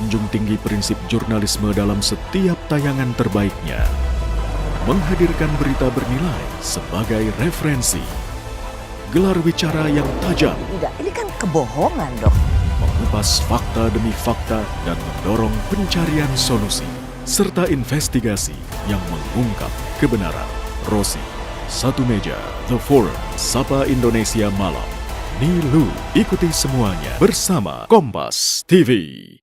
menjunjung tinggi prinsip jurnalisme dalam setiap tayangan terbaiknya. Menghadirkan berita bernilai sebagai referensi. Gelar bicara yang tajam. Tidak, ini kan kebohongan dong. Mengupas fakta demi fakta dan mendorong pencarian solusi. Serta investigasi yang mengungkap kebenaran. Rosi, Satu Meja, The Forum, Sapa Indonesia Malam. Nilu, ikuti semuanya bersama Kompas TV.